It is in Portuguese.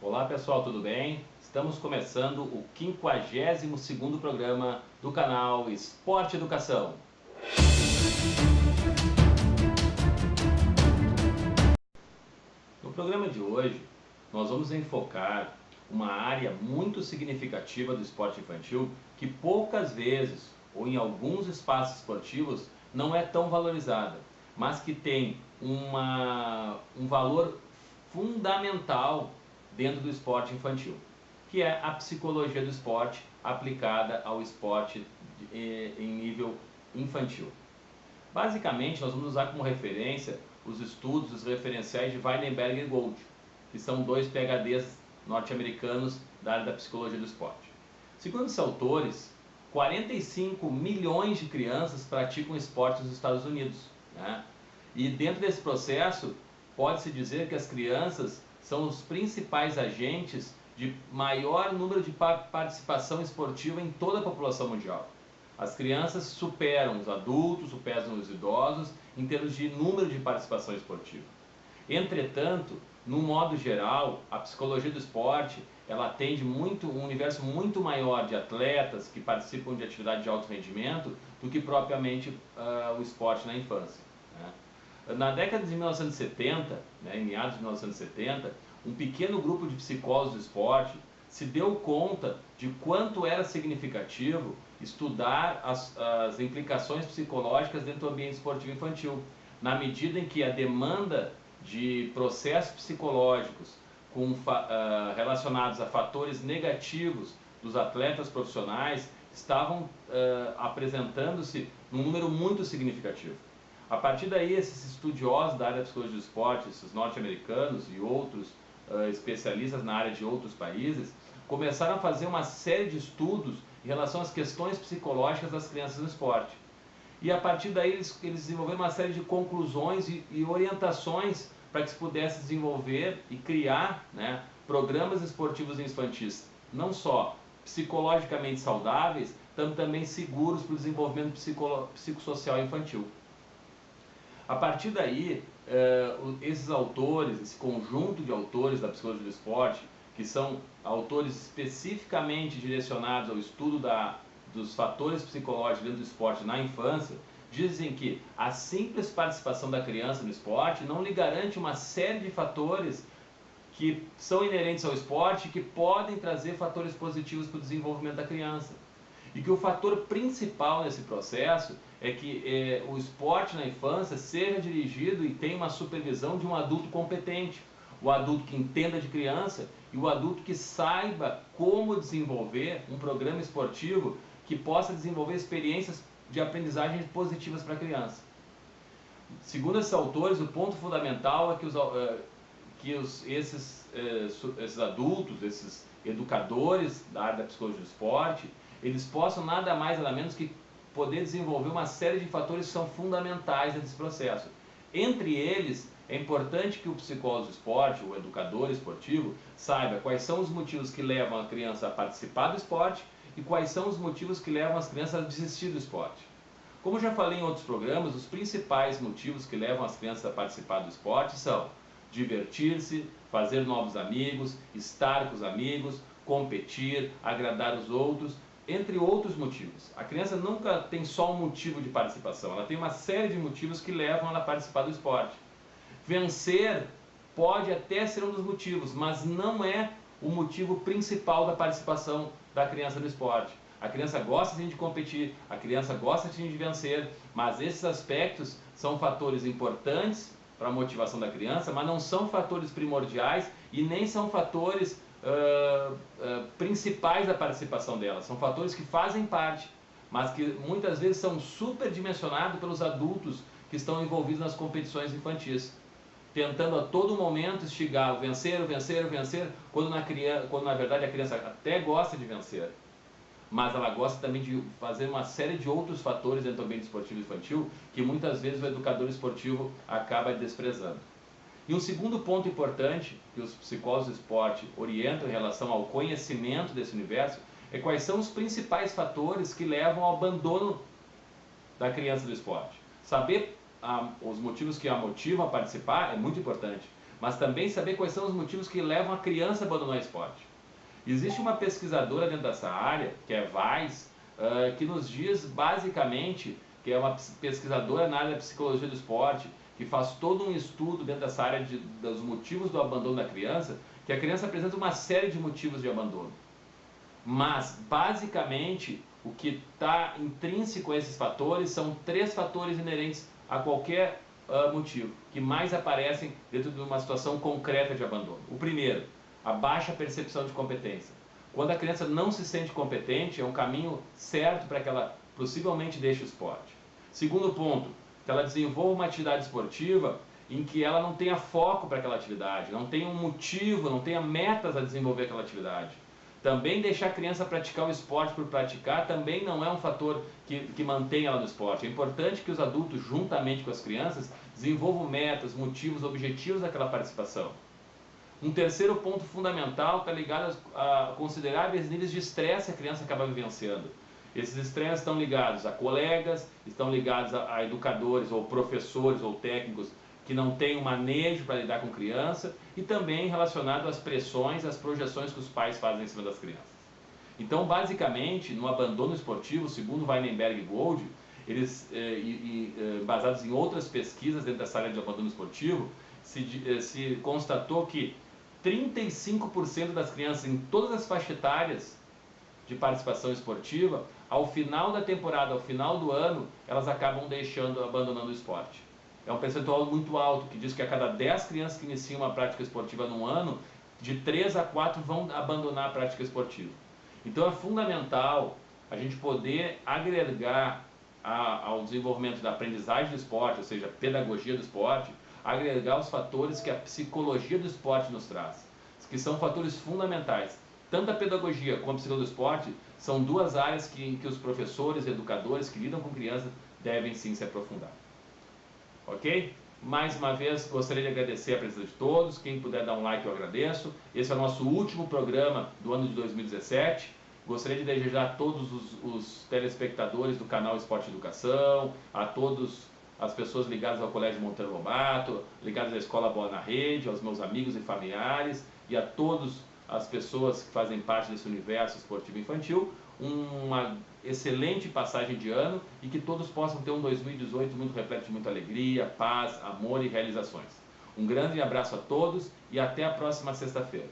Olá pessoal, tudo bem? Estamos começando o 52º programa do canal Esporte Educação. No programa de hoje, nós vamos enfocar uma área muito significativa do esporte infantil que poucas vezes, ou em alguns espaços esportivos, não é tão valorizada, mas que tem um valor fundamental dentro do esporte infantil, que é a psicologia do esporte aplicada ao esporte em nível infantil. Basicamente, nós vamos usar como referência os estudos, os referenciais de Weinberg e Gold, que são dois PhDs norte-americanos da área da psicologia do esporte. Segundo esses autores, 45 milhões de crianças praticam esporte nos Estados Unidos, né? E dentro desse processo, pode-se dizer que as crianças são os principais agentes de maior número de participação esportiva em toda a população mundial. As crianças superam os adultos, superam os idosos em termos de número de participação esportiva. Entretanto, no modo geral, a psicologia do esporte ela atende um universo muito maior de atletas que participam de atividade de alto rendimento do que propriamente o esporte na infância, né? Na década de 1970, né, em meados de 1970, um pequeno grupo de psicólogos do esporte se deu conta de quanto era significativo estudar as implicações psicológicas dentro do ambiente esportivo infantil, na medida em que a demanda de processos psicológicos relacionados a fatores negativos dos atletas profissionais estavam apresentando-se num número muito significativo. A partir daí, esses estudiosos da área da psicologia do esporte, esses norte-americanos e outros especialistas na área de outros países, começaram a fazer uma série de estudos em relação às questões psicológicas das crianças no esporte. E a partir daí eles desenvolveram uma série de conclusões e orientações para que se pudesse desenvolver e criar, né, programas esportivos infantis, não só psicologicamente saudáveis, também seguros para o desenvolvimento psicossocial infantil. A partir daí, esses autores, esse conjunto de autores da psicologia do esporte, que são autores especificamente direcionados ao estudo dos fatores psicológicos dentro do esporte na infância, dizem que a simples participação da criança no esporte não lhe garante uma série de fatores que são inerentes ao esporte e que podem trazer fatores positivos para o desenvolvimento da criança. E que o fator principal nesse processo é que o esporte na infância seja dirigido e tenha uma supervisão de um adulto competente, o adulto que entenda de criança e o adulto que saiba como desenvolver um programa esportivo que possa desenvolver experiências de aprendizagem positivas para a criança. Segundo esses autores, o ponto fundamental é que esses adultos, esses educadores da área da psicologia do esporte, eles possam nada mais nada menos que poder desenvolver uma série de fatores que são fundamentais nesse processo. Entre eles, é importante que o psicólogo do esporte, o educador esportivo, saiba quais são os motivos que levam a criança a participar do esporte e quais são os motivos que levam as crianças a desistir do esporte. Como já falei em outros programas, os principais motivos que levam as crianças a participar do esporte são divertir-se, fazer novos amigos, estar com os amigos, competir, agradar os outros, entre outros motivos. A criança nunca tem só um motivo de participação, ela tem uma série de motivos que levam ela a participar do esporte. Vencer pode até ser um dos motivos, mas não é o motivo principal da participação da criança no esporte. A criança gosta sim de competir, a criança gosta sim de vencer, mas esses aspectos são fatores importantes para a motivação da criança, mas não são fatores primordiais e nem são fatores principais da participação dela. São fatores que fazem parte, mas que muitas vezes são superdimensionados pelos adultos que estão envolvidos nas competições infantis, tentando a todo momento instigar, vencer, quando na verdade a criança até gosta de vencer, mas ela gosta também de fazer uma série de outros fatores dentro do ambiente esportivo infantil que muitas vezes o educador esportivo acaba desprezando. E um segundo ponto importante que os psicólogos do esporte orientam em relação ao conhecimento desse universo é quais são os principais fatores que levam ao abandono da criança do esporte. Saber os motivos que a motivam a participar é muito importante, mas também saber quais são os motivos que levam a criança a abandonar o esporte. Existe uma pesquisadora dentro dessa área, que é Weiss, que nos diz basicamente, que é uma pesquisadora na área da psicologia do esporte, que faz todo um estudo dentro dessa área dos motivos do abandono da criança, que a criança apresenta uma série de motivos de abandono. Mas, basicamente, o que está intrínseco a esses fatores são 3 fatores inerentes a qualquer motivo, que mais aparecem dentro de uma situação concreta de abandono. O primeiro, a baixa percepção de competência. Quando a criança não se sente competente, é um caminho certo para que ela possivelmente deixe o esporte. Segundo ponto, que ela desenvolva uma atividade esportiva em que ela não tenha foco para aquela atividade, não tenha um motivo, não tenha metas a desenvolver aquela atividade. Também deixar a criança praticar o esporte por praticar também não é um fator que mantém ela no esporte. É importante que os adultos, juntamente com as crianças, desenvolvam metas, motivos, objetivos daquela participação. Um terceiro ponto fundamental está ligado a consideráveis níveis de estresse que a criança acaba vivenciando. Esses estresses estão ligados a colegas, estão ligados a educadores ou professores ou técnicos que não têm um manejo para lidar com criança e também relacionado às pressões, às projeções que os pais fazem em cima das crianças. Então, basicamente, no abandono esportivo, segundo Weinberg e Gold, eles, basados em outras pesquisas dentro dessa área de abandono esportivo, se constatou que 35% das crianças em todas as faixas etárias de participação esportiva, ao final da temporada, ao final do ano, elas acabam abandonando o esporte. É um percentual muito alto, que diz que a cada 10 crianças que iniciam uma prática esportiva num ano, de 3 a 4 vão abandonar a prática esportiva. Então é fundamental a gente poder agregar ao desenvolvimento da aprendizagem do esporte, ou seja, a pedagogia do esporte, agregar os fatores que a psicologia do esporte nos traz, que são fatores fundamentais. Tanto a pedagogia como a psicologia do esporte são 2 áreas que os professores e educadores que lidam com crianças devem sim se aprofundar. Ok? Mais uma vez, gostaria de agradecer a presença de todos. Quem puder dar um like, eu agradeço. Esse é o nosso último programa do ano de 2017. Gostaria de desejar a todos os telespectadores do canal Esporte e Educação, a todas as pessoas ligadas ao Colégio Monteiro Lobato, ligadas à Escola Bola na Rede, aos meus amigos e familiares e a todas as pessoas que fazem parte desse universo esportivo infantil, uma excelente passagem de ano e que todos possam ter um 2018 muito repleto de muita alegria, paz, amor e realizações. Um grande abraço a todos e até a próxima sexta-feira.